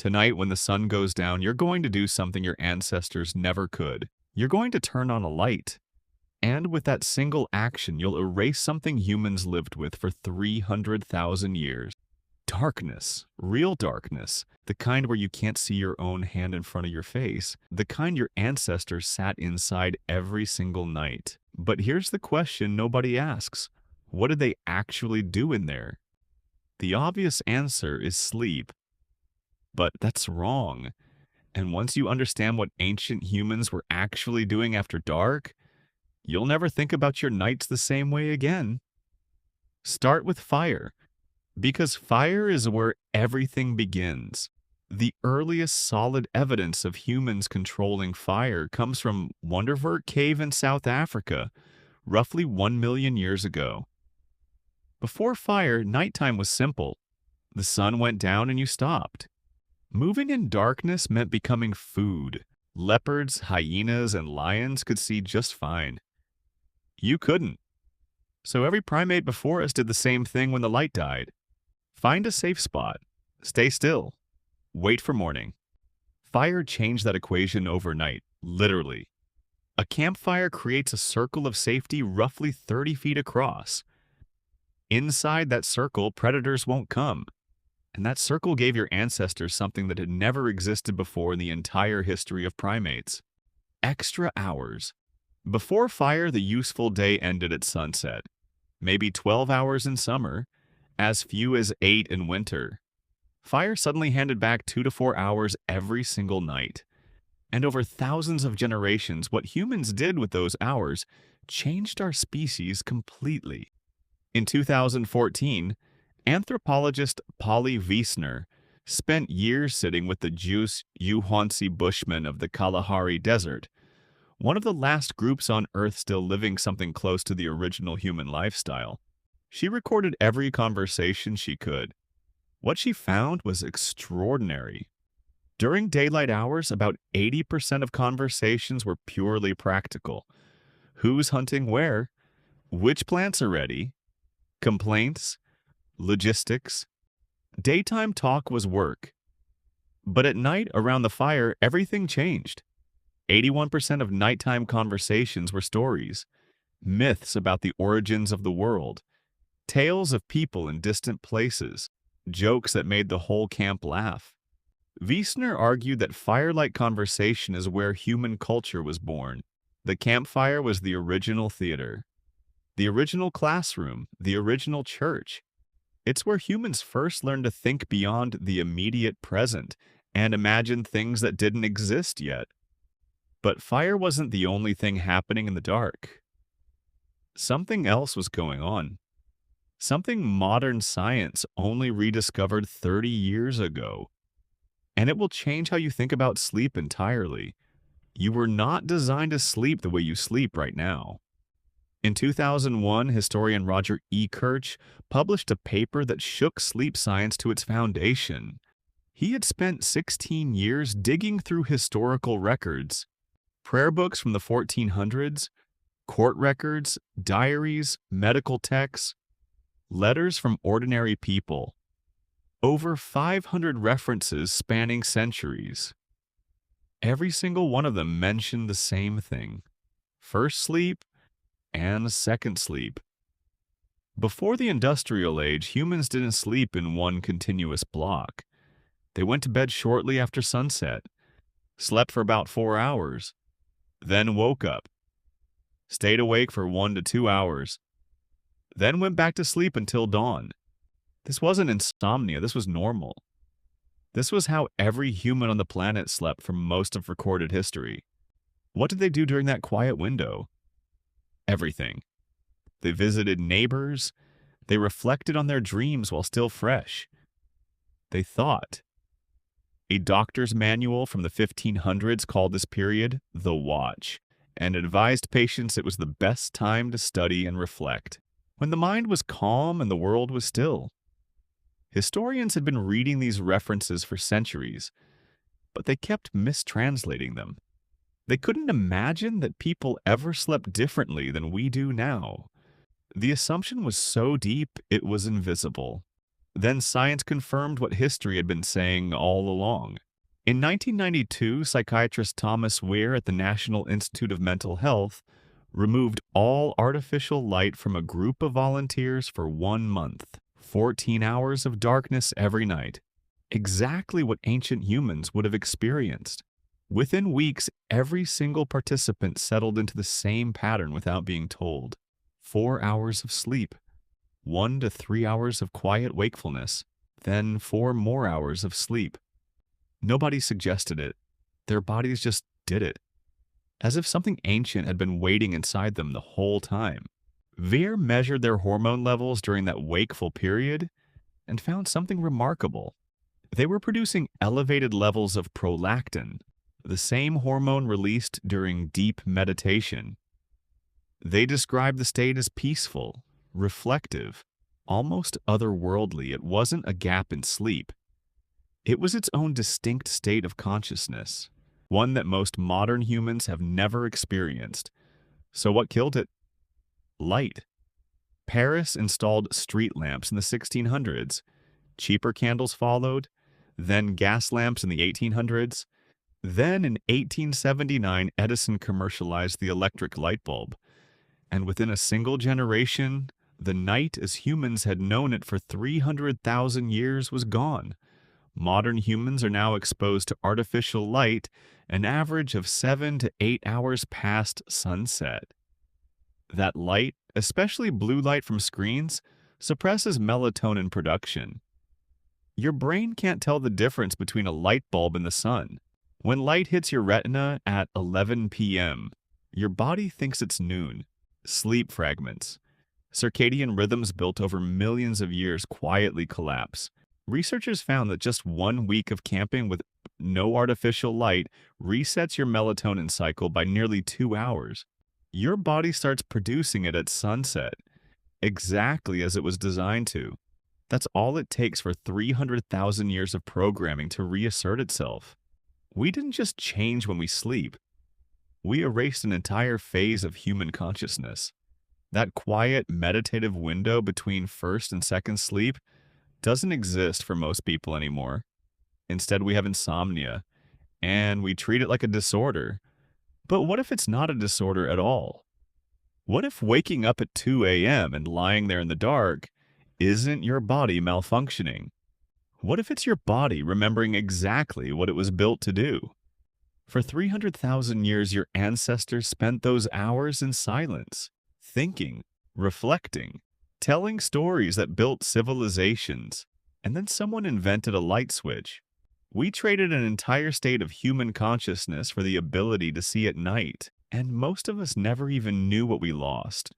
Tonight, when the sun goes down, you're going to do something your ancestors never could. You're going to turn on a light. And with that single action, you'll erase something humans lived with for 300,000 years. Darkness, real darkness, the kind where you can't see your own hand in front of your face, the kind your ancestors sat inside every single night. But here's the question nobody asks. What did they actually do in there? The obvious answer is sleep. But that's wrong. And once you understand what ancient humans were actually doing after dark, you'll never think about your nights the same way again. Start with fire, because fire is where everything begins. The earliest solid evidence of humans controlling fire comes from Wonderwerk Cave in South Africa, roughly 1 million years ago. Before fire, nighttime was simple. The sun went down and you stopped. Moving in darkness meant becoming food. Leopards, hyenas, and lions could see just fine. You couldn't. So every primate before us did the same thing when the light died. Find a safe spot. Stay still. Wait for morning. Fire changed that equation overnight, literally. A campfire creates a circle of safety roughly 30 feet across. Inside that circle, predators won't come. And that circle gave your ancestors something that had never existed before in the entire history of primates. Extra hours. Before fire, the useful day ended at sunset. Maybe 12 hours in summer, as few as 8 in winter. Fire suddenly handed back 2 to 4 hours every single night. And over thousands of generations, what humans did with those hours changed our species completely. In 2014, anthropologist Polly Wiesner spent years sitting with the Jus Yuhuansi Bushmen of the Kalahari Desert, one of the last groups on Earth still living something close to the original human lifestyle. She recorded every conversation she could. What she found was extraordinary. During daylight hours, about 80% of conversations were purely practical. Who's hunting where? Which plants are ready? Complaints? Logistics? Daytime talk was work. But at night, around the fire, everything changed. 81% of nighttime conversations were stories, myths about the origins of the world, tales of people in distant places, jokes that made the whole camp laugh. Wiesner argued that firelight conversation is where human culture was born. The campfire was the original theater, the original classroom, the original church. It's where humans first learned to think beyond the immediate present and imagine things that didn't exist yet. But fire wasn't the only thing happening in the dark. Something else was going on. Something modern science only rediscovered 30 years ago. And it will change how you think about sleep entirely. You were not designed to sleep the way you sleep right now. In 2001, historian Roger E. Kirch published a paper that shook sleep science to its foundation. He had spent 16 years digging through historical records, prayer books from the 1400s, court records, diaries, medical texts, letters from ordinary people. Over 500 references spanning centuries. Every single one of them mentioned the same thing: first sleep and second sleep. Before the industrial age, humans didn't sleep in one continuous block. They went to bed shortly after sunset, slept for about 4 hours, then woke up, stayed awake for 1 to 2 hours, then went back to sleep until dawn. This wasn't insomnia, this was normal. This was how every human on the planet slept for most of recorded history. What did they do during that quiet window? Everything. They visited neighbors. They reflected on their dreams while still fresh. They thought. A doctor's manual from the 1500s called this period the watch, and advised patients it was the best time to study and reflect, when the mind was calm and the world was still. Historians had been reading these references for centuries, but they kept mistranslating them. They couldn't imagine that people ever slept differently than we do now. The assumption was so deep it was invisible. Then science confirmed what history had been saying all along. In 1992, psychiatrist Thomas Weir at the National Institute of Mental Health removed all artificial light from a group of volunteers for 1 month, 14 hours of darkness every night, exactly what ancient humans would have experienced. Within weeks, every single participant settled into the same pattern without being told. 4 hours of sleep, 1 to 3 hours of quiet wakefulness, then 4 more hours of sleep. Nobody suggested it. Their bodies just did it, as if something ancient had been waiting inside them the whole time. Veer measured their hormone levels during that wakeful period and found something remarkable. They were producing elevated levels of prolactin, the same hormone released during deep meditation. They described the state as peaceful, reflective, almost otherworldly. It wasn't a gap in sleep. It was its own distinct state of consciousness, one that most modern humans have never experienced. So what killed it? Light. Paris installed street lamps in the 1600s. Cheaper candles followed, then gas lamps in the 1800s. Then in 1879, Edison commercialized the electric light bulb. And within a single generation, the night as humans had known it for 300,000 years was gone. Modern humans are now exposed to artificial light an average of 7 to 8 hours past sunset. That light, especially blue light from screens, suppresses melatonin production. Your brain can't tell the difference between a light bulb and the sun. When light hits your retina at 11 p.m., your body thinks it's noon. Sleep fragments. Circadian rhythms built over millions of years quietly collapse. Researchers found that just 1 week of camping with no artificial light resets your melatonin cycle by nearly 2 hours. Your body starts producing it at sunset, exactly as it was designed to. That's all it takes for 300,000 years of programming to reassert itself. We didn't just change when we sleep. We erased an entire phase of human consciousness. That quiet, meditative window between first and second sleep doesn't exist for most people anymore. Instead, we have insomnia, and we treat it like a disorder. But what if it's not a disorder at all? What if waking up at 2 a.m. and lying there in the dark isn't your body malfunctioning? What if it's your body remembering exactly what it was built to do? For 300,000 years, your ancestors spent those hours in silence, thinking, reflecting, telling stories that built civilizations, and then someone invented a light switch. We traded an entire state of human consciousness for the ability to see at night, and most of us never even knew what we lost.